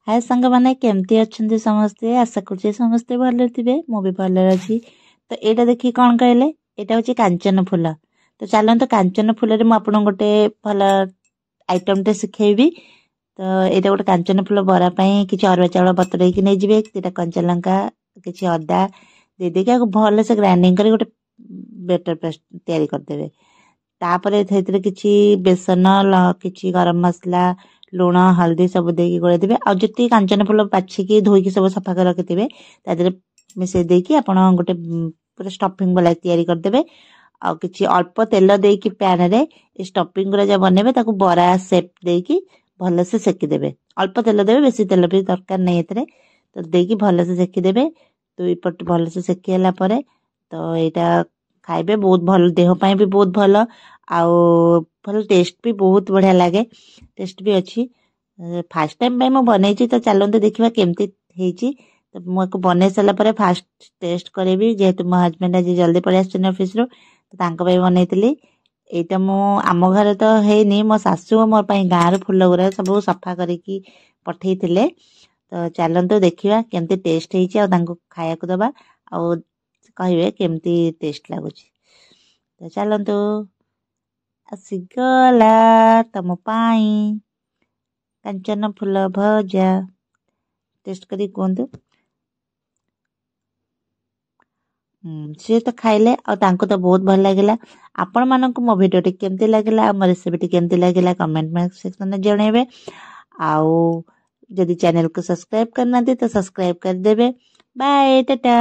हाय सांग मैंने केमती अच्छे समस्ते आशा कर समस्ते भले थे मु भी भले अच्छी। तो यहाँ देखिए कौन कहले यहाँ हूँ कांचन फूल। तो चलते कांचन फूल मुझे गोटे भल आइटम टे शिखेबी। तो यहाँ गोटे कांचन फूल बरा कि अरुआ चाउल बतुरे नहीं जी दीटा कंचा लंका कि अदा देदेक भल से ग्राइंडिंग कर गोटे बेटर पेस्ट तैयारी करदेवे। तापर किसी बेसन किसी गरम मसला लुण हल्दी सब देकी गोले देवे आ जी कांचन फूल बाछिकी धोईकी सब सफा कर रखिथे तादेह मिसई देकी आप गोटे पूरा स्टफिंग वाला तैयारी करदेवे। आ किसी अल्प तेल देकी पैन रे स्टफिंग गुरा जो बनेबे ताकू बरा शेप देकी भल से सेकीदेवे। अल्प तेल देवे बेसी तेल भी दरकार नहीं एतरे तो देकी भल से सेकीदेवे। दुई पट भल से सेकीला परे तो यहाँ खाइबे बहुत भल देह पाए भी बहुत भल आउ भल टेस्ट भी बहुत बढ़िया लगे टेस्ट भी अच्छी। फास्ट टाइम मैं बन तो चलते देखा केमती तो मुझे बन सारा पर फास्ट टेस्ट करी जेहेतु मो हजबैंड आज जल्दी पड़े ऑफिस रो तो बनई एटा मु आम घर तो है मो सासू मोर गाँव फूल गुरा सब सफा करके पठे तो चलते देखा केमती टेस्ट खाया दबा आउ कहे केमती टेस्ट लगुच। तो चलतु आसीगला तम पाई कांचन फूल भजा टेस्ट करी कहतु। सी तो खाइले तो बहुत भल लगे। आपण मानक मो भिडियो केमती लगे मो रेसिपी केमती लगे कमेंट सेक्शन में जनइबे। आउ जदि चैनल को सब्सक्राइब करना तो सब्सक्राइब कर देबे। बाय टाटा।